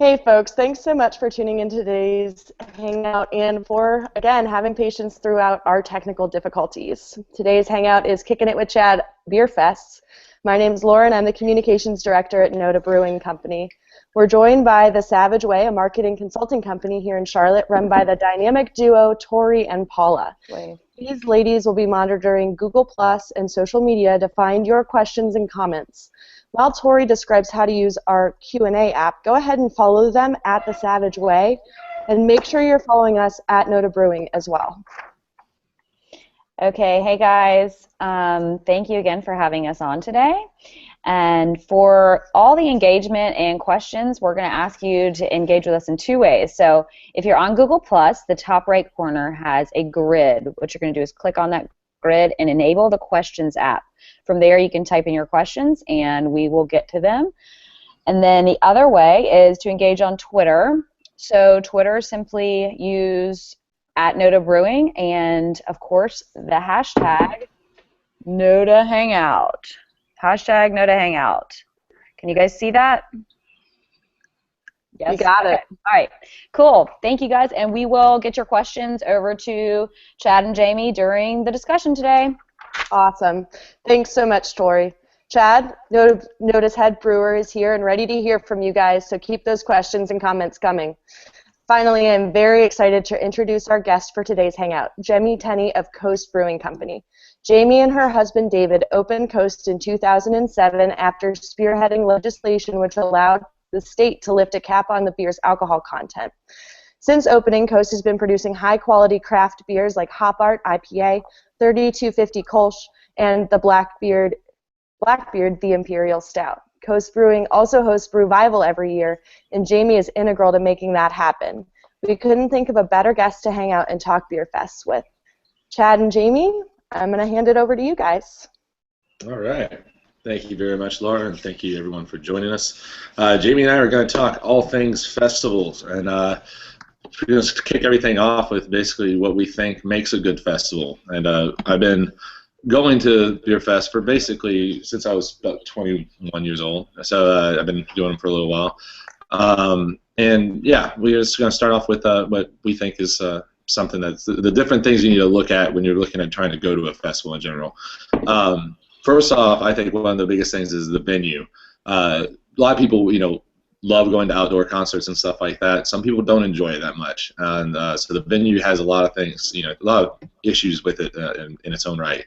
Hey folks, thanks so much for tuning in today's Hangout and for, again, having patience throughout our technical difficulties. Today's Hangout is Kicking It with Chad Beer Fest. My name's Lauren. I'm the Communications Director at Noda Brewing Company. We're joined by The Savage Way, a marketing consulting company here in Charlotte run by the dynamic duo Tori and Paula. These ladies will be monitoring Google Plus and social media to find your questions and comments. While Tori describes how to use our Q&A app, go ahead and follow them at The Savage Way, and make sure you're following us at Noda Brewing as well. Okay, hey guys, thank you again for having us on today. And for all the engagement and questions, we're going to ask you to engage with us in two ways. So if you're on Google Plus, the top right corner has a grid. What you're going to do is click on that grid and enable the questions app. From there, you can type in your questions, and we will get to them. And then the other way is to engage on Twitter. So Twitter, simply use @NodaBrewing, and of course, the hashtag NodaHangout. Hashtag NodaHangout. Can you guys see that? Yes. You got it. All right, cool. Thank you guys, and we will get your questions over to Chad and Jaime during the discussion today. Awesome. Thanks so much, Tori. Chad, Noda's head brewer, is here and ready to hear from you guys, so keep those questions and comments coming. Finally, I'm very excited to introduce our guest for today's Hangout, Jaime Tenny of Coast Brewing Company. Jaime and her husband David opened Coast in 2007 after spearheading legislation which allowed the state to lift a cap on the beer's alcohol content. Since opening, Coast has been producing high-quality craft beers like Hop Art IPA, 3250 Kolsch, and the Blackbeard the Imperial Stout. Coast Brewing also hosts Brewvival every year, and Jaime is integral to making that happen. We couldn't think of a better guest to hang out and talk beer fests with. Chad and Jaime, I'm going to hand it over to you guys. All right. Thank you very much, Laura, and thank you everyone for joining us. Jaime and I are going to talk all things festivals, and we're going to kick everything off with basically what we think makes a good festival. And I've been going to Beer Fest for basically since I was about 21 years old, so I've been doing them for a little while. And yeah, we're just going to start off with what we think is something that's the different things you need to look at when you're looking at trying to go to a festival in general. First off, I think one of the biggest things is the venue. A lot of people, love going to outdoor concerts and stuff like that. Some people don't enjoy it that much, and so the venue has a lot of things, a lot of issues with it in its own right.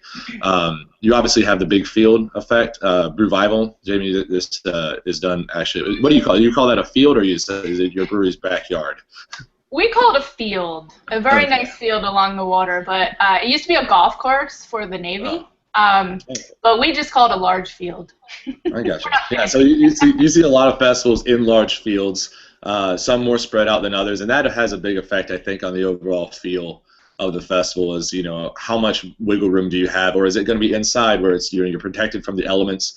You obviously have the big field effect. Brewvival, Jaime, this is done actually. What do you call it? Do you call that a field, or is it your brewery's backyard? We call it a field, a very nice field along the water, but it used to be a golf course for the Navy. But we just call it a large field. I gotcha. Yeah, so you see a lot of festivals in large fields, some more spread out than others, and that has a big effect, I think, on the overall feel of the festival. Is how much wiggle room do you have, or is it going to be inside where it's you're protected from the elements,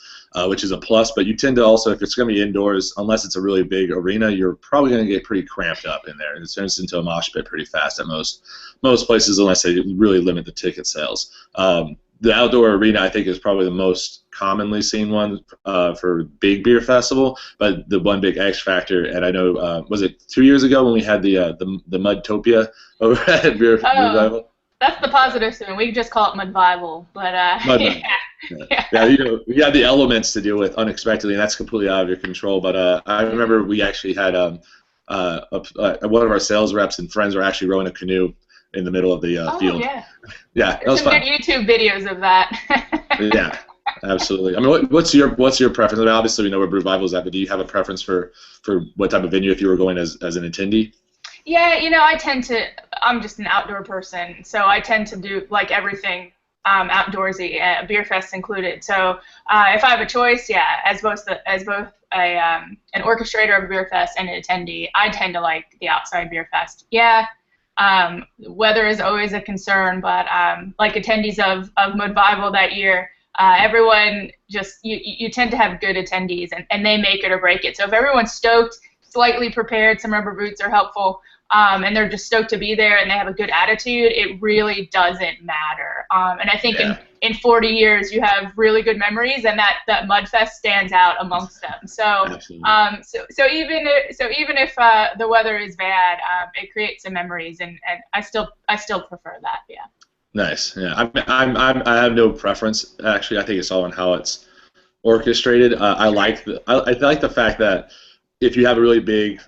which is a plus. But you tend to also, if it's going to be indoors, unless it's a really big arena, you're probably going to get pretty cramped up in there. It turns into a mosh pit pretty fast at most places, unless they really limit the ticket sales. The outdoor arena, I think, is probably the most commonly seen one for big beer festival, but the one big X factor, and I know, was it 2 years ago when we had the Mudtopia over at Brewvival? That's the positive spin. We just call it Mudvival, but yeah, you have the elements to deal with unexpectedly, and that's completely out of your control. But I remember we actually had one of our sales reps and friends were actually rowing a canoe in the middle of the field. Yeah, that was fun. There's some good YouTube videos of that. Yeah, absolutely. I mean, what's your preference? I mean, obviously we know where Brewvival is at, but do you have a preference for what type of venue if you were going as an attendee? Yeah, I'm just an outdoor person, so I tend to do like everything outdoorsy, beer fest included. So if I have a choice, as both an orchestrator of a beer fest and an attendee, I tend to like the outside beer fest. Yeah. Weather is always a concern, but like attendees of Mudvival that year, everyone just, you tend to have good attendees, and they make it or break it. So if everyone's stoked, slightly prepared, some rubber boots are helpful, and they're just stoked to be there and they have a good attitude, it really doesn't matter. And I think in 40 years you have really good memories, and that Mudfest stands out amongst them. So so even if the weather is bad, it creates some memories, and I still prefer that. Yeah. Nice. Yeah. I have no preference actually. I think it's all on how it's orchestrated. I like the fact that if you have a really big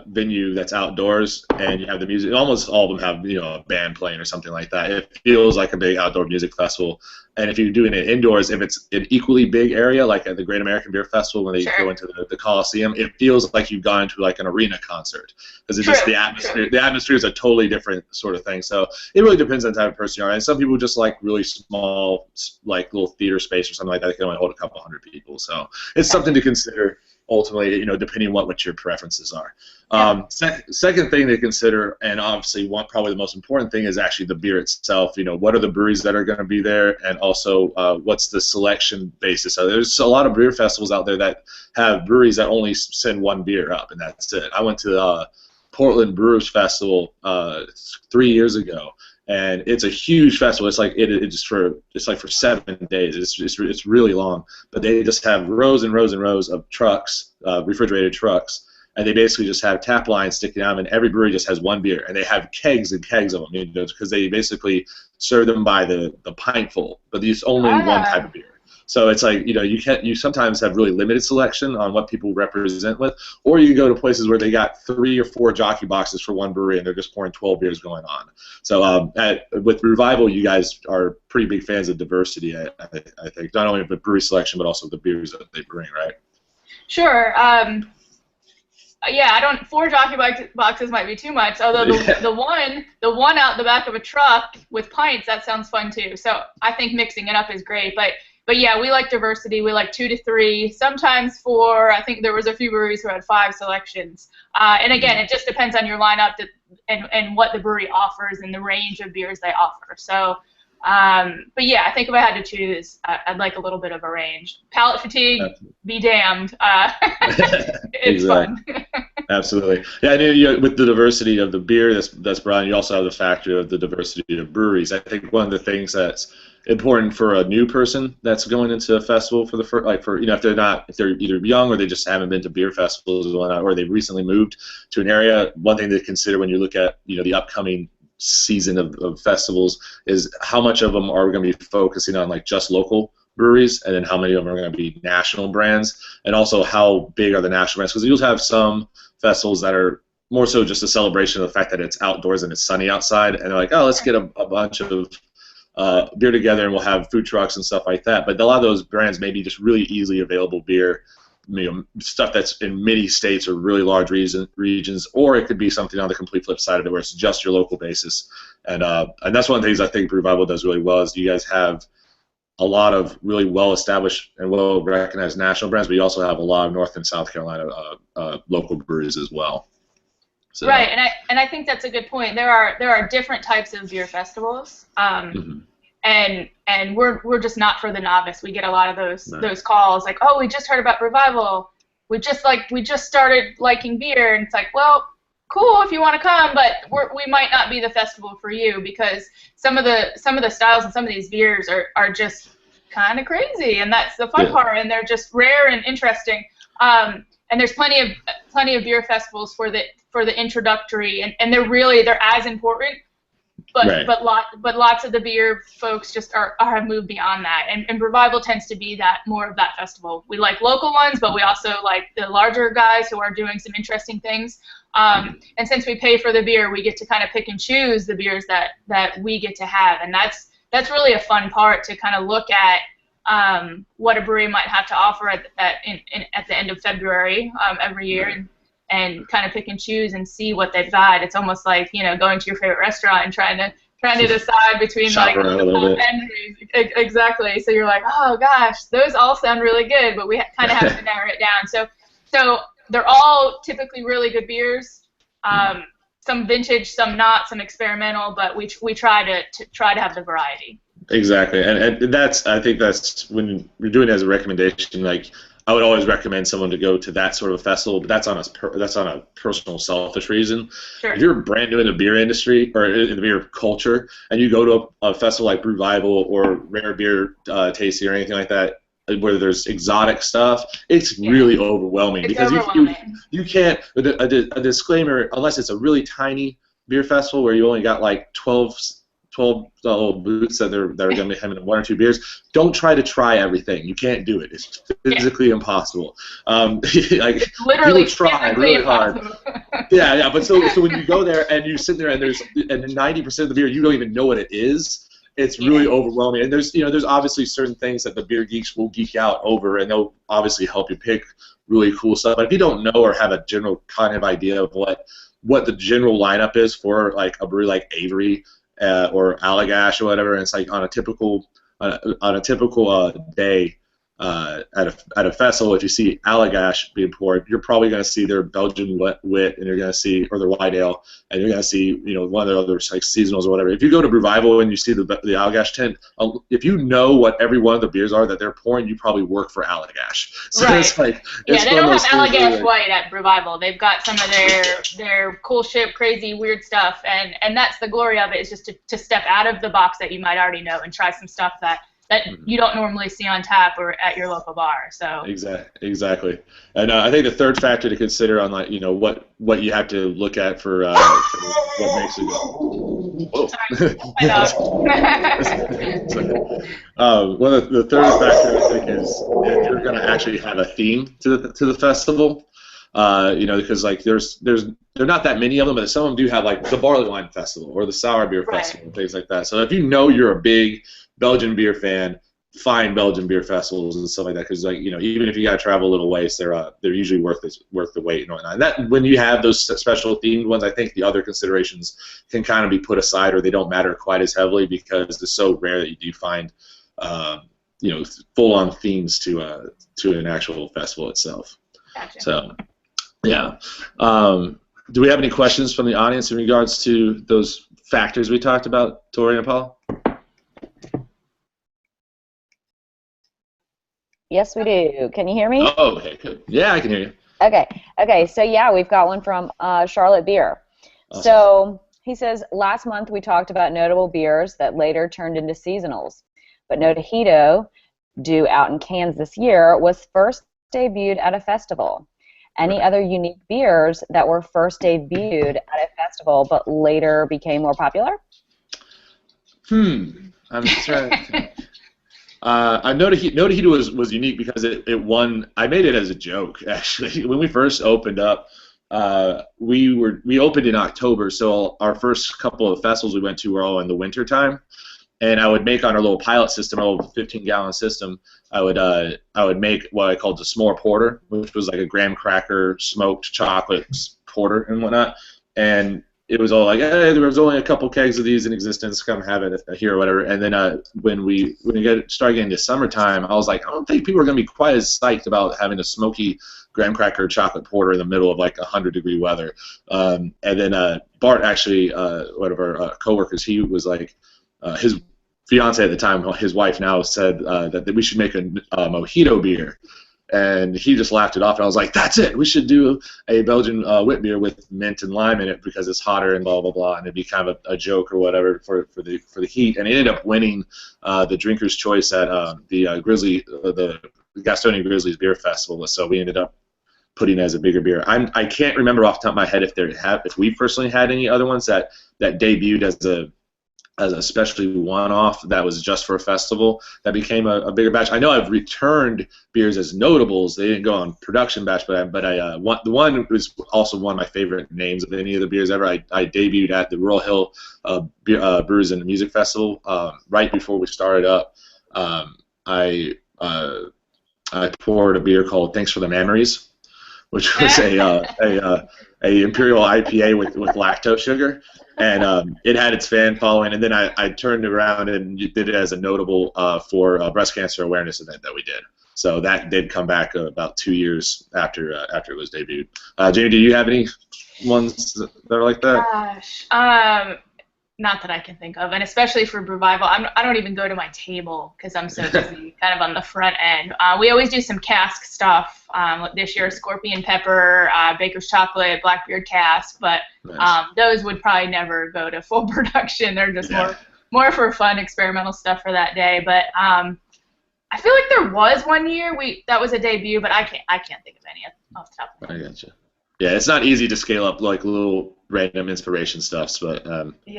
venue that's outdoors and you have the music, almost all of them have a band playing or something like that. It feels like a big outdoor music festival. And if you're doing it indoors, if it's an equally big area, like at the Great American Beer Festival when they go into the Coliseum, it feels like you've gone to like an arena concert, because it's just the atmosphere. True. The atmosphere is a totally different sort of thing. So it really depends on the type of person you are. And some people just like really small, like little theater space or something like that. They can only hold a couple hundred people. So it's something to consider. Ultimately, depending on what your preferences are. Second thing to consider, and obviously probably the most important thing, is actually the beer itself. What are the breweries that are going to be there, and also what's the selection basis? So there's a lot of beer festivals out there that have breweries that only send one beer up, and that's it. I went to the Portland Brewers Festival 3 years ago. And it's a huge festival. It's like for 7 days. It's really long. But they just have rows and rows and rows of trucks, refrigerated trucks, and they basically just have tap lines sticking out, and every brewery just has one beer, and they have kegs and kegs of them, because they basically serve them by the pintful, but there's only one type of beer. So it's like, you sometimes have really limited selection on what people represent with, or you go to places where they got 3 or 4 jockey boxes for one brewery and they're just pouring 12 beers going on. So with Brewvival, you guys are pretty big fans of diversity, I think, not only of the brewery selection but also the beers that they bring, right? Sure. Yeah, 4 jockey boxes might be too much. Although the one out the back of a truck with pints, that sounds fun too. So I think mixing it up is great. But yeah, we like diversity. We like 2 to 3. Sometimes 4. I think there was a few breweries who had 5 selections. And again, it just depends on your lineup and what the brewery offers and the range of beers they offer. So, but yeah, I think if I had to choose, I'd like a little bit of a range. Palate fatigue, be damned. It's fun. Absolutely. Yeah, and with the diversity of the beer that's brought in, you also have the factor of the diversity of breweries. I think one of the things that's important for a new person that's going into a festival for the first, if they're either young or they just haven't been to beer festivals or whatnot, or they've recently moved to an area, one thing to consider when you look at the upcoming season of festivals is how much of them are going to be focusing on like just local breweries, and then how many of them are going to be national brands, and also how big are the national brands, because you'll have some festivals that are more so just a celebration of the fact that it's outdoors and it's sunny outside, and they're like, oh, let's get a bunch of beer together and we'll have food trucks and stuff like that. But a lot of those brands may be just really easily available beer, stuff that's in many states or really large regions, or it could be something on the complete flip side of it where it's just your local basis. And that's one of the things I think Brewvival does really well, is you guys have a lot of really well-established and well-recognized national brands, but you also have a lot of North and South Carolina local breweries as well. So. Right, and I think that's a good point. There are different types of beer festivals, and we're just not for the novice. We get a lot of those calls like, oh, we just heard about Brewvival. We just started liking beer, and it's like, well, cool if you want to come, but we might not be the festival for you, because some of the styles and some of these beers are just kind of crazy, and that's the fun part, and they're just rare and interesting. And there's plenty of beer festivals for the introductory, and they're as important, but lots of the beer folks just have moved beyond that, and Brewvival tends to be more of that festival. We like local ones, but we also like the larger guys who are doing some interesting things. And since we pay for the beer, we get to kind of pick and choose the beers that we get to have, and that's really a fun part, to kind of look at what a brewery might have to offer at the end of February every year, and kind of pick and choose and see what they've got. It's almost like going to your favorite restaurant and trying to decide between Shop like around a little bit. Exactly. So you're like, oh gosh, those all sound really good, but we kind of have to narrow it down. So they're all typically really good beers. Some vintage, some not, some experimental, but we try to have the variety. Exactly, and I think that's when you're doing it as a recommendation. Like, I would always recommend someone to go to that sort of festival, but that's on a personal, selfish reason. Sure. If you're brand new in the beer industry or in the beer culture, and you go to a festival like Brewvival or Rare Beer Tasting or anything like that, where there's exotic stuff, it's really overwhelming. It's because overwhelming. you can't. A disclaimer: unless it's a really tiny beer festival where you only got like 12 little booths that are going to be having 1 or 2 beers, don't try to try everything. You can't do it. It's physically impossible. Like, Literally, you try really hard. Yeah. But so when you go there and you sit there and 90% of the beer you don't even know what it is, it's really overwhelming. And there's obviously certain things that the beer geeks will geek out over, and they'll obviously help you pick really cool stuff. But if you don't know or have a general kind of idea of what the general lineup is for like a brewery like Avery or Allagash or whatever, and it's like on a typical day at a festival, if you see Allagash being poured, you're probably going to see their Belgian wit, and you're going to see, or their white ale, and you're going to see one of their other like seasonals or whatever. If you go to Brewvival and you see the Allagash tent, if you know what every one of the beers are that they're pouring, you probably work for Allagash. So right. It's like, they don't have Allagash white at Brewvival. They've got some of their cool shit, crazy, weird stuff, and that's the glory of it, is just to step out of the box that you might already know and try some stuff that you don't normally see on tap or at your local bar. So exactly, and I think the third factor to consider on what you have to look at for what makes it go. Whoa. One of the third factor I think is if you're going to actually have a theme to the festival. Because like there are not that many of them, but some of them do have like the barley wine festival or the sour beer festival and things like that. So if you know you're a big Belgian beer fan, find Belgian beer festivals and stuff like that, because even if you got to travel a little ways, they're usually worth the wait and whatnot. And that when you have those special themed ones, I think the other considerations can kind of be put aside, or they don't matter quite as heavily, because it's so rare that you do find full on themes to an actual festival itself. Gotcha. So yeah. Do we have any questions from the audience in regards to those factors we talked about, Tori and Paul? Yes, we do. Can you hear me? Oh, okay, good. Yeah, I can hear you. Okay. So yeah, we've got one from Charlotte Beer. Awesome. So he says, last month we talked about notable beers that later turned into seasonals, but No Tajito, due out in cans this year, was first debuted at a festival. Any other unique beers that were first debuted at a festival but later became more popular? I'm trying to think. No Tajito was unique because it won. I made it as a joke, actually. When we first opened up, we opened in October, so our first couple of festivals we went to were all in the winter time. And I would make on our little pilot system, our little 15-gallon system, I would make what I called the s'more porter, which was like a graham cracker smoked chocolate porter and whatnot. And it was all like, hey, there was only a couple kegs of these in existence, come have it here or whatever. And then when we started getting to summertime, I was like, I don't think people are going to be quite as psyched about having a smoky graham cracker chocolate porter in the middle of like 100-degree weather. And then Bart, actually, one of our coworkers, he was like, his fiance at the time, his wife now, said that we should make a mojito beer. And he just laughed it off, and I was like, that's it. We should do a Belgian wit beer with mint and lime in it because it's hotter and blah, blah, blah, and it'd be kind of a joke or whatever for the heat. And it ended up winning the Drinker's Choice at the Gastonia Grizzlies Beer Festival, so we ended up putting it as a bigger beer. I can't remember off the top of my head if we personally had any other ones that debuted as a especially one-off that was just for a festival that became a bigger batch. I know I've returned beers as notables. They didn't go on production batch, but the one was also one of my favorite names of any of the beers ever. I debuted at the Rural Hill Brewers and Music Festival right before we started up. I poured a beer called Thanks for the Memories, which was a Imperial IPA with lactose sugar. And it had its fan following, and then I turned around and did it as a notable for a breast cancer awareness event that we did. So that did come back about 2 years after it was debuted. Jamie, do you have any ones that are like that? Gosh, not that I can think of, and especially for Brewvival, I don't even go to my table because I'm so busy kind of on the front end. We always do some cask stuff. This year, scorpion pepper, baker's chocolate, blackbeard cask, but Nice. those would probably never go to full production. They're just more for fun, experimental stuff for that day. But I feel like there was one year that was a debut, but I can't think of any off the top of my head. I gotcha. Yeah, it's not easy to scale up like little random inspiration stuffs, but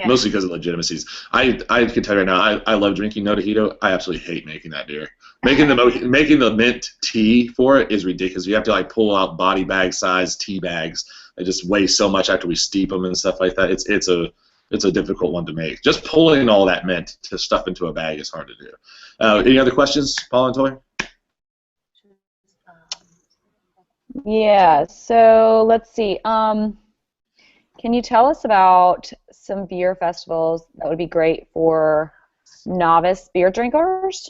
mostly because of legitimacies. I can tell you right now, I love drinking No Tajito. I absolutely hate making that beer. Making the mint tea for it is ridiculous. You have to like pull out body bag size tea bags. They just weigh so much after we steep them and stuff like that. It's a difficult one to make. Just pulling all that mint to stuff into a bag is hard to do. Any other questions, Paul and Toy? Yeah, so let's see. Can you tell us about some beer festivals that would be great for novice beer drinkers?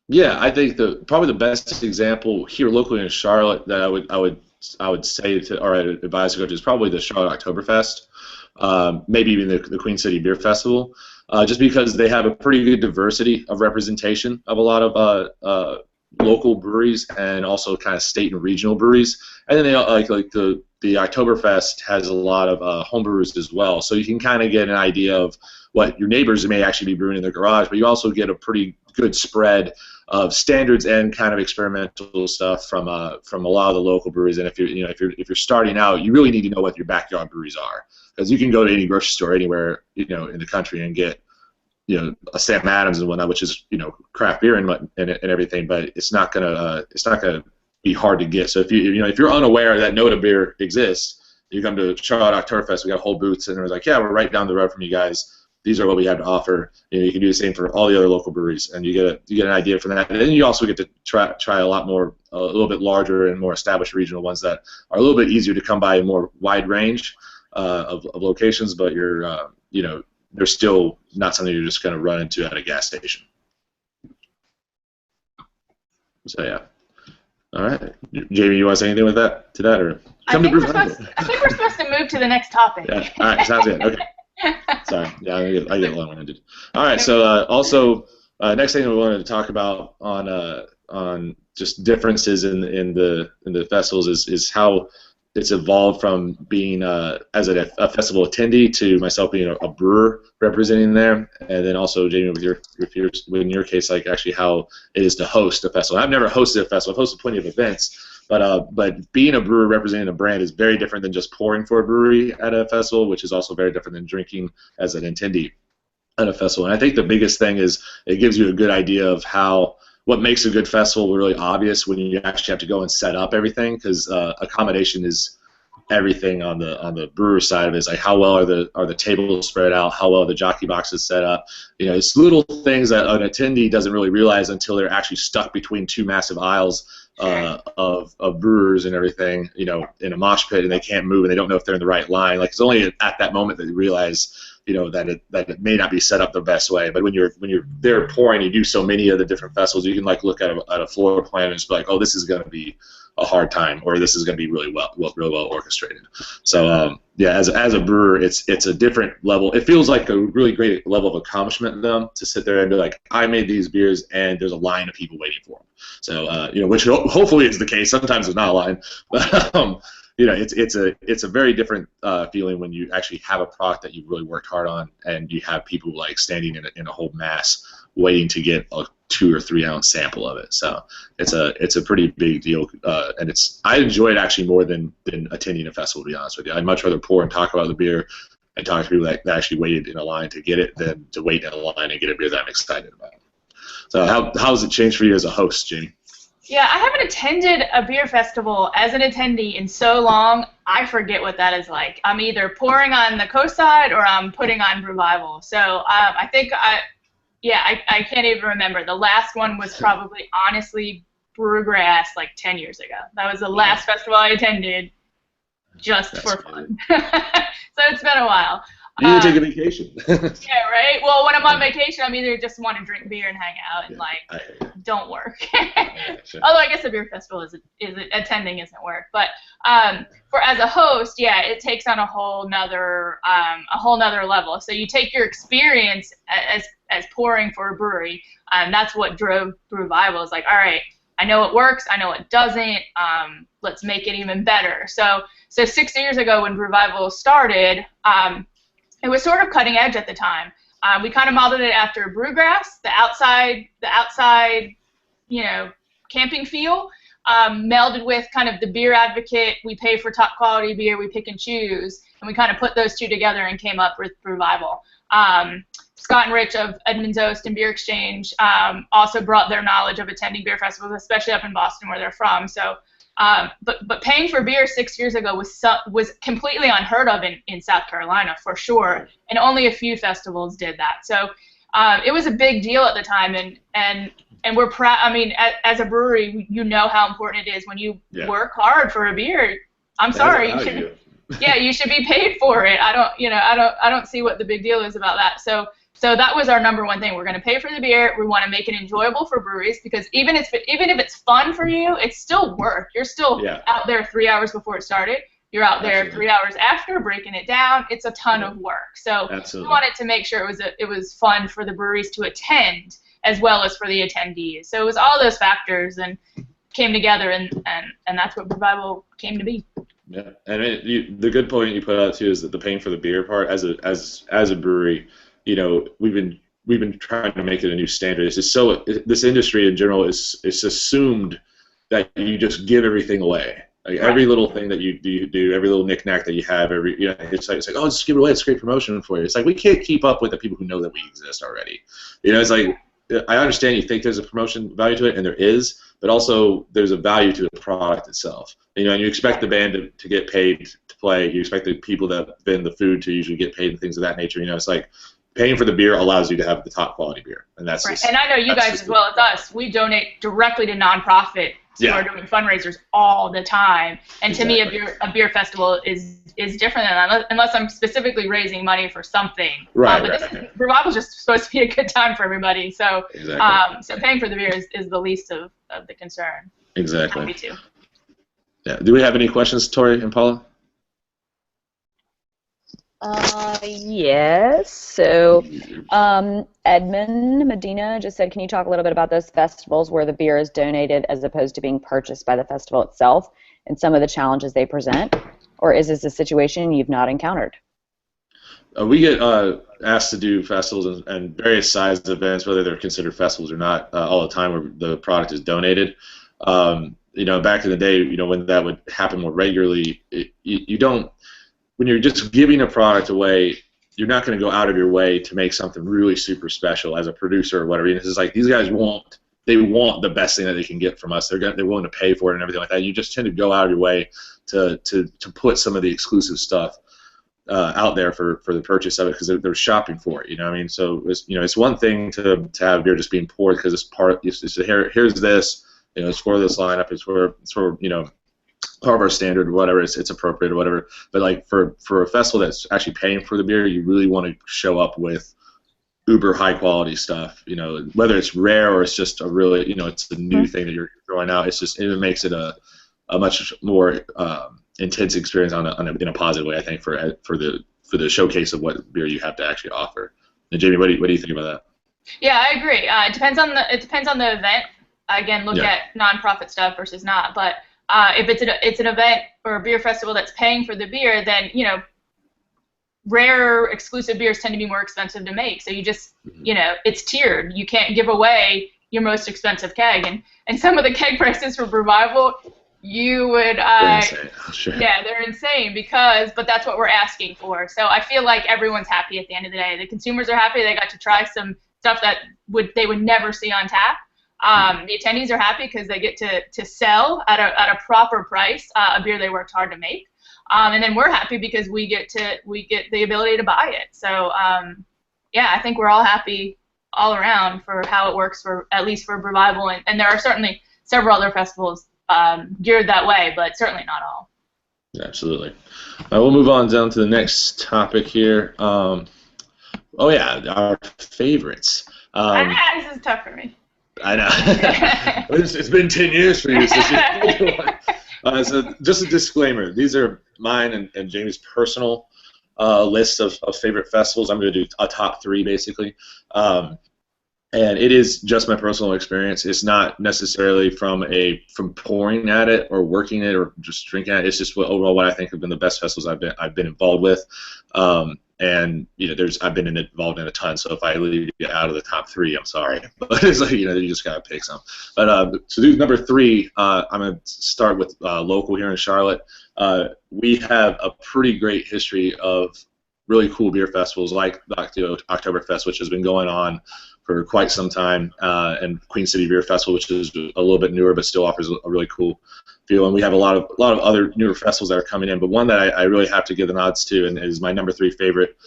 Yeah, I think probably the best example here locally in Charlotte that I would say to or I'd advise to go to is probably the Charlotte Oktoberfest, maybe even the Queen City Beer Festival, just because they have a pretty good diversity of representation of a lot of local breweries and also kind of state and regional breweries, and then they like the Oktoberfest has a lot of home brewers as well, so you can kind of get an idea of what your neighbors may actually be brewing in their garage, but you also get a pretty good spread of standards and kind of experimental stuff from a lot of the local breweries. And if you're starting out, you really need to know what your backyard breweries are, because you can go to any grocery store anywhere in the country and get a Sam Adams and whatnot, which is craft beer and everything, but it's not gonna be hard to get. So if you're unaware that Noda beer exists, you come to Charlotte Oktoberfest, we got whole booths, and they're like, yeah, we're right down the road from you guys. These are what we have to offer. You can do the same for all the other local breweries, and you get an idea from that. And then you also get to try a little bit larger and more established regional ones that are a little bit easier to come by, a more wide range of locations, but they're still not something you're just going to run into at a gas station. So yeah. All right, Jamie, you want to say anything with that or I think we're supposed to move to the next topic. Yeah. All right, sounds good. Okay. Sorry, yeah, I get long-winded. All right, so also next thing we wanted to talk about on just differences in the festivals is how it's evolved from being as a festival attendee to myself being a brewer representing there, and then also Jamie with your case, like actually how it is to host a festival. I've never hosted a festival. I've hosted plenty of events. But being a brewer representing a brand is very different than just pouring for a brewery at a festival, which is also very different than drinking as an attendee at a festival. And I think the biggest thing is it gives you a good idea of what makes a good festival really obvious when you actually have to go and set up everything, because accommodation is everything on the brewer side of it. Is like how well are the tables spread out, how well are the jockey boxes set up. It's little things that an attendee doesn't really realize until they're actually stuck between two massive aisles of brewers and everything, in a mosh pit, and they can't move and they don't know if they're in the right line. Like, it's only at that moment that they realize, that it may not be set up the best way. But when you're there pouring, you do so many of the different festivals, you can like look at a floor plan and just be like, oh, this is going to be a hard time, or this is going to be really well orchestrated. So as a brewer, it's a different level. It feels like a really great level of accomplishment though, to sit there and be like, I made these beers and there's a line of people waiting for them. So which hopefully is the case. Sometimes there's not a line, but it's a very different feeling when you actually have a product that you've really worked hard on, and you have people like standing in a whole mass waiting to get a 2 or 3 ounce sample of it. So it's a pretty big deal, and I enjoy it actually more than attending a festival, to be honest with you. I'd much rather pour and talk about the beer and talk to people that actually waited in a line to get it than to wait in a line and get a beer that I'm excited about. So how has it changed for you as a host, Jamie? Yeah, I haven't attended a beer festival as an attendee in so long, I forget what that is like. I'm either pouring on the coast side or I'm putting on Brewvival. So I think I can't even remember. The last one was probably, honestly, Brewgrass like 10 years ago. That was the last festival I attended just for fun. So it's been a while. You need to take a vacation. Yeah, right? Well, when I'm on vacation, I'm either just want to drink beer and hang out and, don't work. Sure. Although I guess a beer festival is attending isn't work, but for as a host, yeah, it takes on a whole nother level. So you take your experience as pouring for a brewery, and that's what drove Brewvival. Is like, all right, I know it works, I know it doesn't. Let's make it even better. So 6 years ago when Brewvival started, it was sort of cutting edge at the time. We kind of modeled it after Brewgrass, the outside, camping feel, melded with kind of the beer advocate. We pay for top quality beer, we pick and choose, and we kind of put those two together and came up with Brewvival. Scott and Rich of Edmonds Oast and Beer Exchange also brought their knowledge of attending beer festivals, especially up in Boston where they're from. So, but paying for beer 6 years ago was completely unheard of in South Carolina for sure, and only a few festivals did that. So it was a big deal at the time, and we're proud. I mean, as a brewery, you know how important it is when you work hard for a beer. I'm sorry, you should be paid for it. I don't see what the big deal is about that. So that was our number one thing. We're going to pay for the beer. We want to make it enjoyable for breweries, because even if it's fun for you, it's still work. You're still out there 3 hours before it started. You're out there 3 hours after, breaking it down. It's a ton of work. So we wanted to make sure it was fun for the breweries to attend as well as for the attendees. So it was all those factors and came together, and that's what Brewvival came to be. Yeah, and the good point you put out too is that the paying for the beer part, as a brewery, we've been trying to make it a new standard. It's just this industry in general is assumed that you just give everything away. Like every little thing that you do, every little knickknack that you have, it's like, oh, just give it away. It's a great promotion for you. It's like we can't keep up with the people who know that we exist already. It's like, I understand you think there's a promotion value to it, and there is, but also there's a value to the product itself. And you expect the band to get paid to play. You expect the people that vend the food to usually get paid and things of that nature. It's like paying for the beer allows you to have the top quality beer, and that's right. And I know you guys as well as us. We donate directly to nonprofits who are doing fundraisers all the time. And to me, a beer festival is different than that, unless I'm specifically raising money for something. But Brewvival is just supposed to be a good time for everybody. So so paying for the beer is the least of the concern. Exactly. Me too. Yeah. Do we have any questions, Tori and Paula? Yes. So Edmund Medina just said, can you talk a little bit about those festivals where the beer is donated as opposed to being purchased by the festival itself and some of the challenges they present? Or is this a situation you've not encountered? We get asked to do festivals and various sized events, whether they're considered festivals or not, all the time where the product is donated. Back in the day, when that would happen more regularly, you don't. When you're just giving a product away, you're not going to go out of your way to make something really super special as a producer or whatever. It's just like these guys want the best thing that they can get from us. They're willing to pay for it and everything like that. You just tend to go out of your way to put some of the exclusive stuff out there for the purchase of it, because they're shopping for it. So it's one thing to have beer just being poured because here's this. It's for this lineup. It's for part of our standard or whatever, it's appropriate or whatever. But like for a festival that's actually paying for the beer, you really want to show up with uber high quality stuff. Whether it's rare or it's just a really it's a new thing that you're throwing out. It makes it a much more intense experience in a positive way, I think, for the showcase of what beer you have to actually offer. And Jamie, what do you think about that? Yeah, I agree. It depends on the event. Again, look at nonprofit stuff versus not, but. If it's an event or a beer festival that's paying for the beer, then rare exclusive beers tend to be more expensive to make. So you just it's tiered. You can't give away your most expensive keg, and some of the keg prices for Brewvival, you would they're insane but that's what we're asking for. So I feel like everyone's happy at the end of the day. The consumers are happy. They got to try some stuff that they would never see on tap. The attendees are happy because they get to sell at a proper price a beer they worked hard to make, and then we're happy because we get the ability to buy it. So I think we're all happy all around for how it works at least for Brewvival, and there are certainly several other festivals geared that way, but certainly not all. Absolutely. We'll move on down to the next topic here. Our favorites. This is tough for me. I know. It's been 10 years for you. So just a disclaimer. These are mine and Jamie's personal list of favorite festivals. I'm going to do a top 3, basically. And it is just my personal experience. It's not necessarily from pouring at it or working it or just drinking at it. It's just overall what I think have been the best festivals I've been involved with. And I've been involved in a ton. So if I leave you out of the top 3, I'm sorry. But it's like you just gotta pick some. But so number 3, I'm gonna start with local here in Charlotte. We have a pretty great history of really cool beer festivals like the Oktoberfest, which has been going on for quite some time, and Queen City Beer Festival, which is a little bit newer but still offers a really cool feel. And we have a lot of other newer festivals that are coming in, but one that I really have to give the nods to, and is my number 3 favorite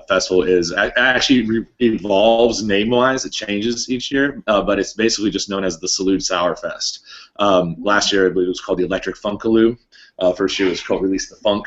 festival, is actually evolves name-wise. It changes each year, but it's basically just known as the Salud Sour Fest. Last year, I believe it was called the Electric Funkaloo. First year it was called Release the Funk.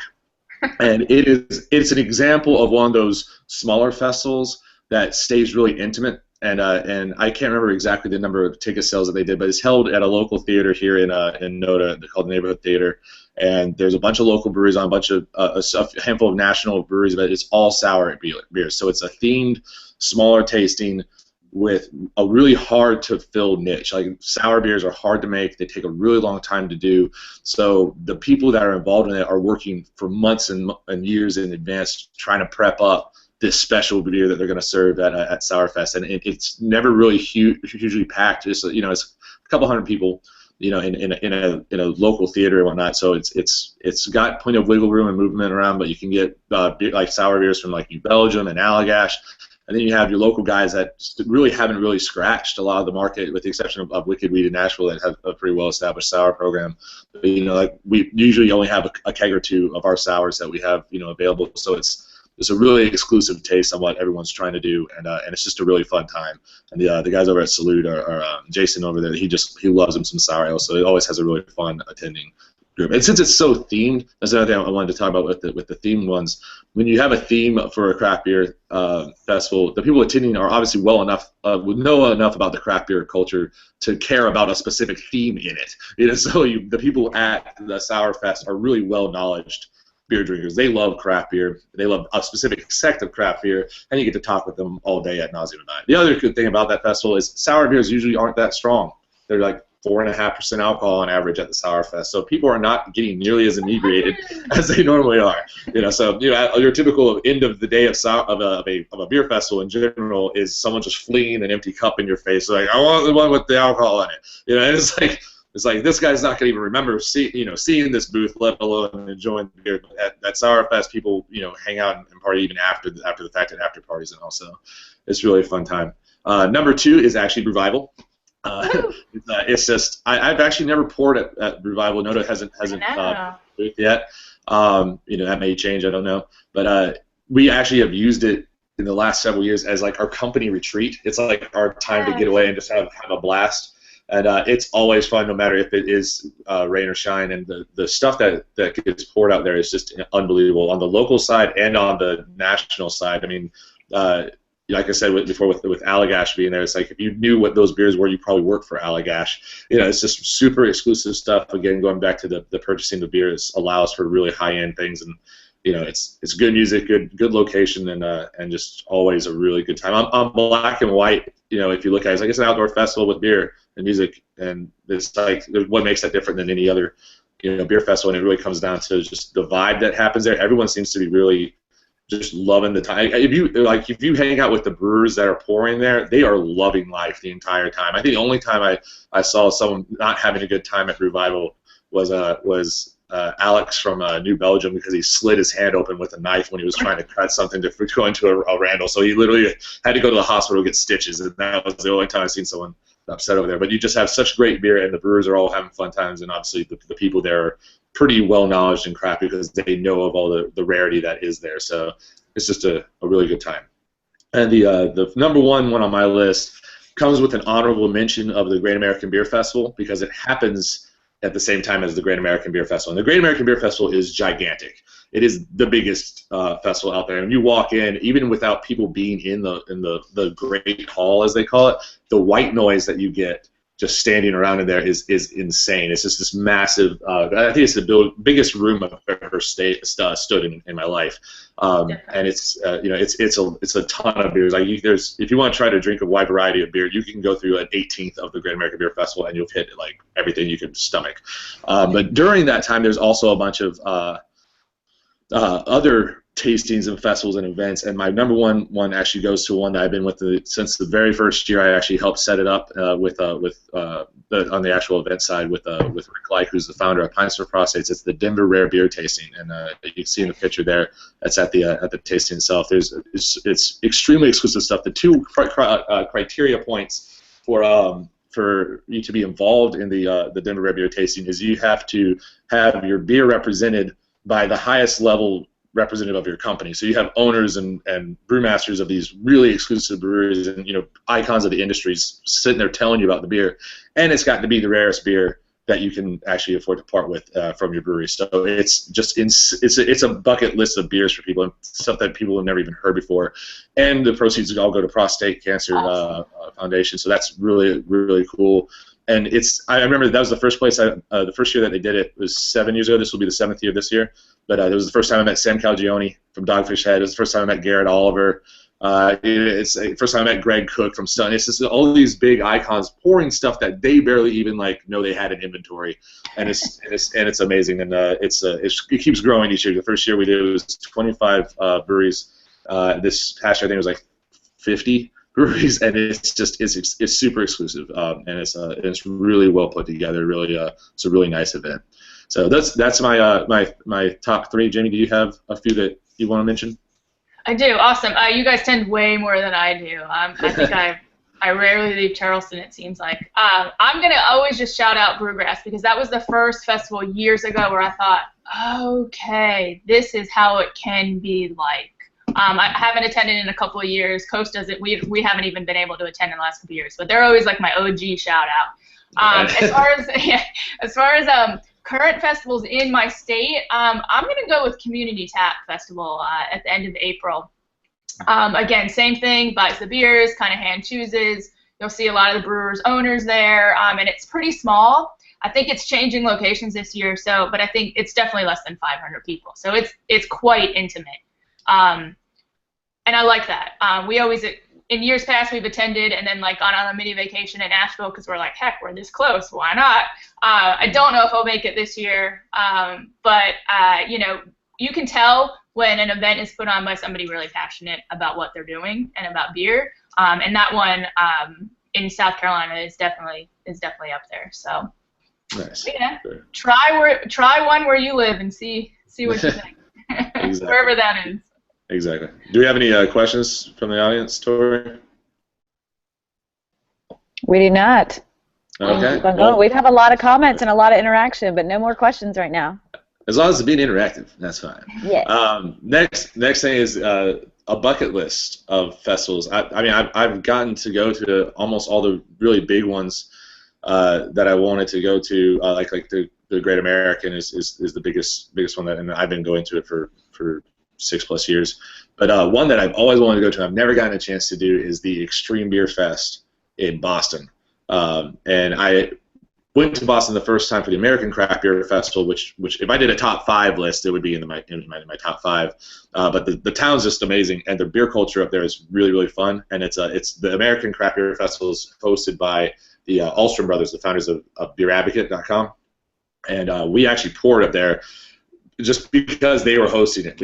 And it's an example of one of those smaller festivals that stays really intimate, and I can't remember exactly the number of ticket sales that they did, but it's held at a local theater here in Noda. They're called the Neighborhood Theater, and there's a bunch of local breweries on a bunch of a handful of national breweries, but it's all sour beers. So it's a themed, smaller tasting with a really hard to fill niche. Like, sour beers are hard to make. They take a really long time to do. So the people that are involved in it are working for months and years in advance trying to prep up this special beer that they're going to serve at Sourfest, and it's never really hugely packed. It's it's a couple hundred people, in a local theater and whatnot. So it's got plenty of wiggle room and movement around, but you can get like sour beers from like New Belgium and Allagash, and then you have your local guys that really haven't scratched a lot of the market, with the exception of Wicked Weed in Nashville, that have a pretty well established sour program. But, like, we usually only have a keg or 2 of our sours that we have available. So it's a really exclusive taste on what everyone's trying to do, and it's just a really fun time. And the guys over at Salute are Jason over there. He loves him some sour ale, so it always has a really fun attending group. And since it's so themed, that's another thing I wanted to talk about with the themed ones. When you have a theme for a craft beer festival, the people attending are obviously know enough about the craft beer culture to care about a specific theme in it. So the people at the Sour Fest are really well knowledged beer drinkers. They love craft beer. They love a specific sect of craft beer, and you get to talk with them all day ad nauseum about it. The other good thing about that festival is sour beers usually aren't that strong. They're like 4.5% alcohol on average at the Sour Fest, so people are not getting nearly as inebriated as they normally are. So your typical end of the day of a beer festival in general is someone just flinging an empty cup in your face, like, I want the one with the alcohol in it. And it's like this guy's not going to even remember seeing this booth, let alone enjoying the beer. But at Sourfest, people hang out and party even after the fact at after parties, and also it's really a fun time. Number 2 is actually Brewvival. It's just I've actually never poured at Brewvival. Noda hasn't booth yet. That may change. I don't know. But we actually have used it in the last several years as like our company retreat. It's like our time to get away and just have a blast. And it's always fun, no matter if it is rain or shine. And the stuff that gets poured out there is just unbelievable on the local side and on the national side. I mean, like I said before, with Allagash being there, it's like if you knew what those beers were, you probably worked for Allagash. It's just super exclusive stuff. Again, going back to the purchasing the beers allows for really high-end things, and it's good music, good location, and just always a really good time. I'm Black and White. If you look at it, it's an outdoor festival with beer and music, and it's like what makes that different than any other beer festival. And it really comes down to just the vibe that happens there. Everyone seems to be really just loving the time. If you hang out with the brewers that are pouring there, they are loving life the entire time. I think the only time I saw someone not having a good time at Brewvival was Alex from New Belgium, because he slid his hand open with a knife when he was trying to cut something to go into a Randall. So he literally had to go to the hospital to get stitches, and that was the only time I've seen someone upset over there. But you just have such great beer, and the brewers are all having fun times, and obviously the people there are pretty well knowledge in craft because they know of all the rarity that is there. So it's just a really good time. And the number one on my list comes with an honorable mention of the Great American Beer Festival, because it happens at the same time as the Great American Beer Festival. And the Great American Beer Festival is gigantic. It is the biggest festival out there. And you walk in, even without people being in the Great Hall, as they call it, the white noise that you get just standing around in there is insane. It's just this massive. I think it's the biggest room I've ever stood in my life, and it's it's a ton of beers. Like if you want to try to drink a wide variety of beer, you can go through an 18th of the Great American Beer Festival and you'll hit like everything you can stomach. But during that time, there's also a bunch of other tastings and festivals and events, and my number one actually goes to one that I've been with since the very first year. I actually helped set it up on the actual event side with Rick Like, who's the founder of Pints for Prostates. It's the Denver Rare Beer Tasting, and you can see in the picture there. That's at the tasting itself. It's extremely exclusive stuff. The two criteria points for you to be involved in the Denver Rare Beer Tasting is you have to have your beer represented by the highest level representative of your company. So you have owners and brewmasters of these really exclusive breweries and icons of the industries sitting there telling you about the beer, and it's got to be the rarest beer that you can actually afford to part with from your brewery. So it's a bucket list of beers for people and stuff that people have never even heard before, and the proceeds all go to Prostate Cancer Foundation. So that's really, really cool. And I remember that was the first place, the first year that they did it was 7 years ago. This will be the 7th year this year. But it was the first time I met Sam Calagione from Dogfish Head. It was the first time I met Garrett Oliver. It's the first time I met Greg Cook from Stun. It's just all these big icons pouring stuff that they barely even know they had in inventory, and it's amazing. And it keeps growing each year. The first year we did it was 25 breweries. This past year I think it was like 50 breweries, and it's super exclusive, and it's really well put together. Really, it's a really nice event. So that's my top three. Jamie, do you have a few that you want to mention? I do. Awesome. You guys tend way more than I do. I think I rarely leave Charleston, it seems like. I'm going to always just shout out Brewgrass because that was the first festival years ago where I thought, okay, this is how it can be like. I haven't attended in a couple of years. Coast doesn't. We haven't even been able to attend in the last couple of years, but they're always like my OG shout out. As far as current festivals in my state, I'm going to go with Community Tap Festival at the end of April. Again, same thing, buys the beers, kind of hand chooses. You'll see a lot of the brewers' owners there, and it's pretty small. I think it's changing locations this year, but I think it's definitely less than 500 people. So it's quite intimate, and I like that. We always, in years past, we've attended and then gone on a mini vacation in Nashville because we're like, heck, we're this close. Why not? I don't know if I'll make it this year, but you can tell when an event is put on by somebody really passionate about what they're doing and about beer. And that one in South Carolina is definitely up there. So nice. Yeah, try one where you live and see what you think. Exactly. Wherever that is. Exactly. Do we have any questions from the audience, Tori? We do not. Okay. Well, we have a lot of comments and a lot of interaction, but no more questions right now. As long as it's being interactive, that's fine. Yeah. Next thing is a bucket list of festivals. I've gotten to go to almost all the really big ones that I wanted to go to. Like the Great American is the biggest one and I've been going to it for 6+ years. But one that I've always wanted to go to, I've never gotten a chance to do, is the Extreme Beer Fest in Boston. And I went to Boston the first time for the American Craft Beer Festival, which if I did a top 5 list, it would be in my top 5. But the town's just amazing, and the beer culture up there is really, really fun. And it's the American Craft Beer Festival is hosted by the Ahlstrom brothers, the founders of BeerAdvocate.com, and we actually poured up there just because they were hosting it.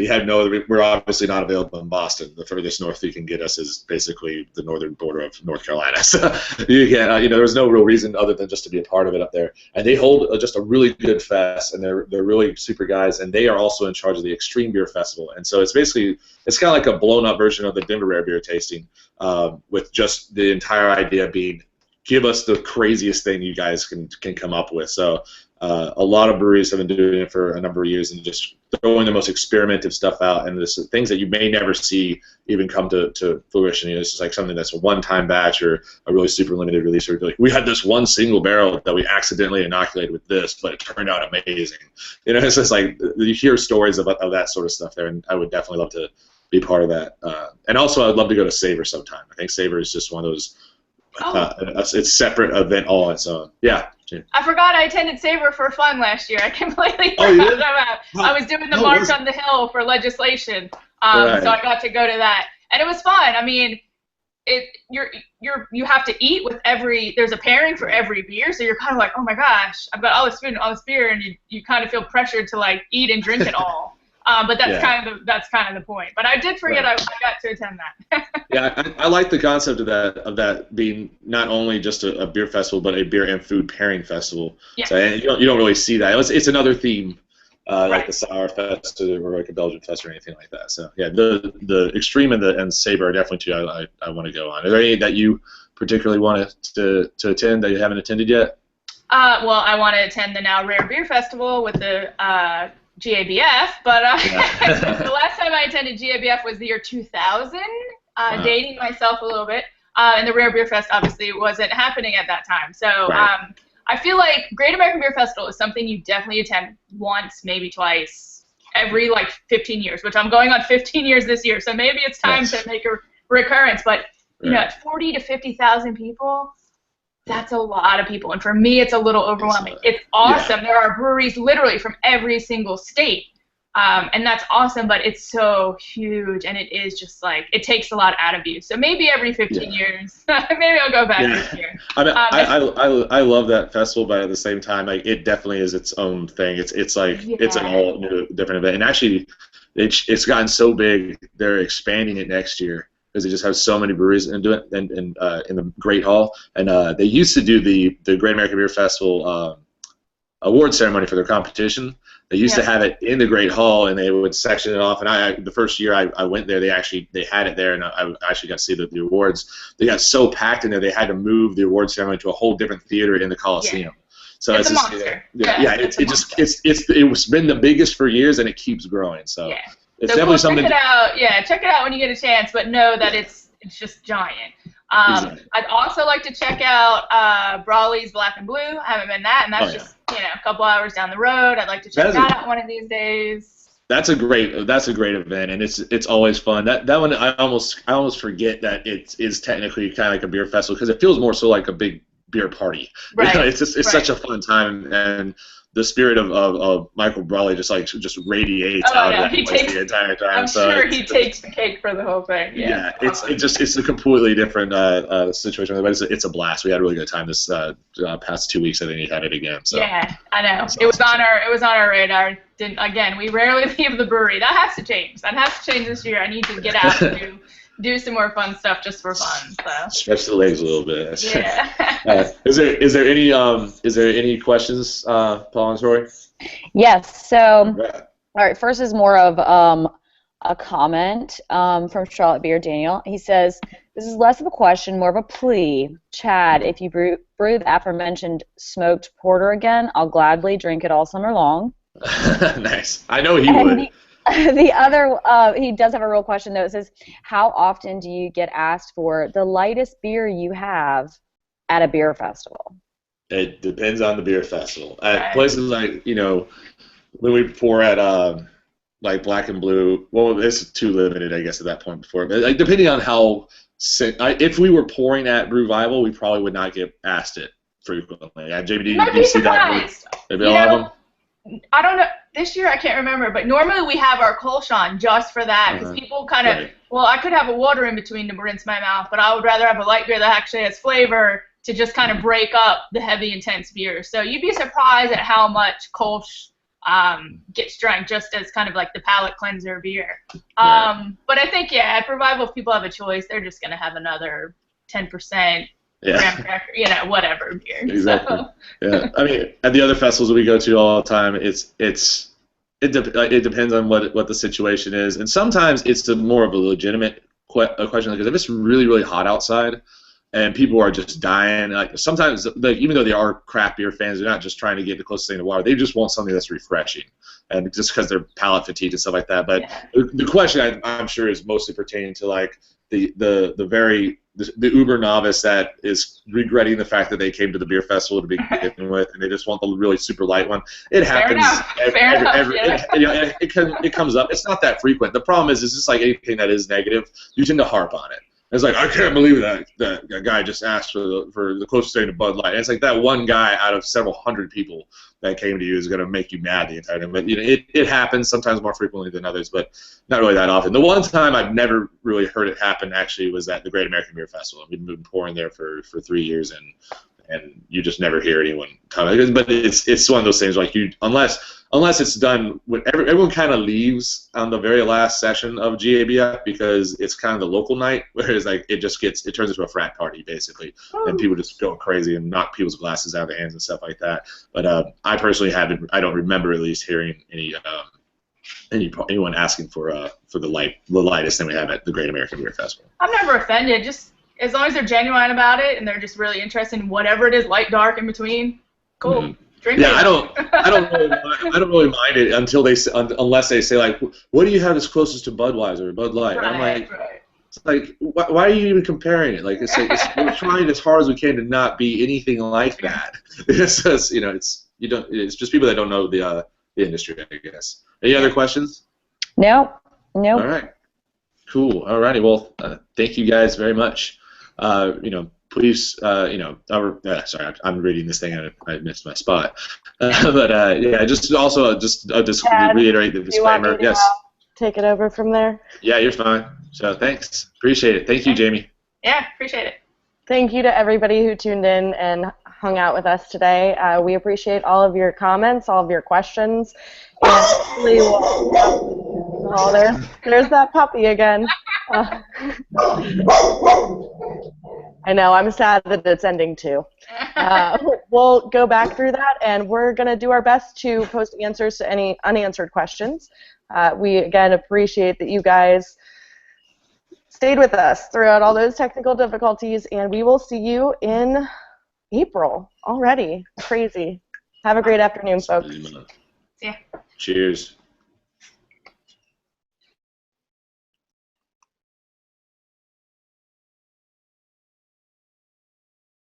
We're obviously not available in Boston. The furthest north you can get us is basically the northern border of North Carolina. So you can't, there was no real reason other than just to be a part of it up there. And they hold just a really good fest, and they're really super guys, and they are also in charge of the Extreme Beer Festival. And so it's kind of like a blown up version of the Denver Rare Beer Tasting, with just the entire idea being give us the craziest thing you guys can come up with. So a lot of breweries have been doing it for a number of years and just throwing the most experimentative stuff out, and this things that you may never see even come to fruition. You know, this is like something that's a one-time batch or a really super limited release. Or like, we had this one single barrel that we accidentally inoculated with this, but it turned out amazing. You know, it's just like you hear stories of that sort of stuff there, and I would definitely love to be part of that. And also, I'd love to go to Savor sometime. I think Savor is just one of those. It's a separate event all on its own. Yeah. I forgot I attended Savor for fun last year. I completely forgot about. I was doing the March on the Hill for legislation, right. So I got to go to that, and it was fun. I mean, you have to eat with every. There's a pairing for every beer, so you're kind of like, oh my gosh, I've got all this food and all this beer, and you kind of feel pressured to like eat and drink it all. But that's kind of the point. But I did forget I got to attend that. Yeah, I like the concept of that being not only just a beer festival, but a beer and food pairing festival. Yeah. So, and you don't really see that. It's another theme, like the Sour Fest or like a Belgian Fest or anything like that. So yeah, the Extreme and Saber are definitely two I want to go on. Are there any that you particularly want to attend that you haven't attended yet? Well, I want to attend the now Rare Beer Festival with the GABF, but the last time I attended GABF was the year 2000, dating myself a little bit, and the Rare Beer Fest obviously wasn't happening at that time. So I feel like Great American Beer Festival is something you definitely attend once, maybe twice, every like 15 years, which I'm going on 15 years this year, so maybe it's time to make a recurrence. But you know, at 40 to 50,000 people, that's a lot of people, and for me, it's a little overwhelming. It's awesome. Yeah. There are breweries literally from every single state, and that's awesome, but it's so huge, and it is just like, it takes a lot out of you. So maybe every 15 years, maybe I'll go back this year. I mean, I love that festival, but at the same time, like, it definitely is its own thing. It's like, it's an all new, different event, and actually, it's gotten so big, they're expanding it next year, because they just have so many breweries into it and in the Great Hall. And they used to do the Great American Beer Festival award ceremony for their competition. They used to have it in the Great Hall, and they would section it off. And the first year I went there, they had it there, and I actually got to see the awards. They got so packed in there, they had to move the award ceremony to a whole different theater in the Coliseum. So it's a monster. It's been the biggest for years, and it keeps growing. So. Yeah. It's definitely something. Check it out. Yeah, check it out when you get a chance, but know that it's just giant. Exactly. I'd also like to check out Brawley's Black and Blue. I haven't been that, and that's just a couple hours down the road. I'd like to check that out one of these days. That's a great event, and it's always fun. That one I almost forget that it is technically kind of like a beer festival, because it feels more so like a big beer party. Right. You know, it's such a fun time, and the spirit of Michael Brawley just radiates out of that place the entire time. I'm sure he takes the cake for the whole thing. Yeah, it's a completely different situation, but it's a blast. We had a really good time this past 2 weeks. I think he had it again. So. Yeah, I know. It was on our radar. We rarely leave the brewery. That has to change. That has to change this year. I need to get out and do some more fun stuff just for fun. So. Stretch the legs a little bit. Yeah. Is there any questions, Paul and Tori? Yes. So, all right. First is more of a comment from Charlotte Beer Daniel. He says, "This is less of a question, more of a plea. Chad, if you brew the aforementioned smoked porter again, I'll gladly drink it all summer long." Nice. I know he would. The other, he does have a real question, though. It says, how often do you get asked for the lightest beer you have at a beer festival? It depends on the beer festival. At places like, when we pour at like Black and Blue, well, it's too limited, I guess, at that point before. But like, depending on how, if we were pouring at Brewvival, we probably would not get asked it frequently. JB, do you see that? Maybe all of them? I don't know. This year I can't remember, but normally we have our Kolschan just for that, because people kind of, well, I could have a water in between to rinse my mouth, but I would rather have a light beer that actually has flavor to just kind of break up the heavy, intense beer. So you'd be surprised at how much Kolsch gets drank just as kind of like the palate cleanser beer. But I think, at Brewvival, if people have a choice, they're just going to have another 10%. Graham cracker, whatever beer. Exactly. So. Yeah, I mean, at the other festivals that we go to all the time, it depends on what the situation is, and sometimes it's more of a legitimate question, because if it's really, really hot outside, and people are just dying. Like sometimes, like even though they are craft beer fans, they're not just trying to get the closest thing to water. They just want something that's refreshing, and just because they're palate fatigued and stuff like that. But the question I'm sure is mostly pertaining to like the uber novice that is regretting the fact that they came to the beer festival to begin with, and they just want the really super light one. It happens. It comes up. It's not that frequent. The problem is, it's just like anything that is negative, you tend to harp on it. It's like, I can't believe that guy just asked for the closest thing to Bud Light. And it's like that one guy out of several hundred people that came to you is going to make you mad the entire time. But it happens sometimes more frequently than others, but not really that often. The one time I've never really heard it happen actually was at the Great American Beer Festival. We've been pouring there for 3 years, and you just never hear anyone comment. But it's one of those things like unless it's done when everyone kind of leaves on the very last session of GABF because it's kind of the local night, whereas like it turns into a frat party basically, and people just go crazy and knock people's glasses out of their hands and stuff like that. But I personally I don't remember at least hearing anyone asking for the lightest thing we have at the Great American Beer Festival. I'm never offended. Just as long as they're genuine about it and they're just really interested in whatever it is, light, dark, in between, cool. Mm-hmm. Yeah, I don't really mind it unless they say like, what do you have that's closest to Budweiser or Bud Light? Right, I'm like, right. It's like, why are you even comparing it? Like, we're trying as hard as we can to not be anything like that. It's just, it's just people that don't know the industry, I guess. Any other questions? No. All right. Cool. All righty. Well, thank you guys very much. Please, sorry, I'm reading this thing and I missed my spot. Just reiterate the disclaimer. Yes. Take it over from there. Yeah, you're fine. So thanks. Appreciate it. Thank you, Jamie. Yeah, appreciate it. Thank you to everybody who tuned in and hung out with us today. We appreciate all of your comments, all of your questions, and hopefully there's that puppy again. I know, I'm sad that it's ending too. We'll go back through that, and we're going to do our best to post answers to any unanswered questions. We, again, appreciate that you guys stayed with us throughout all those technical difficulties, and we will see you in April already. Crazy. Have a great afternoon, folks. Yeah. Cheers.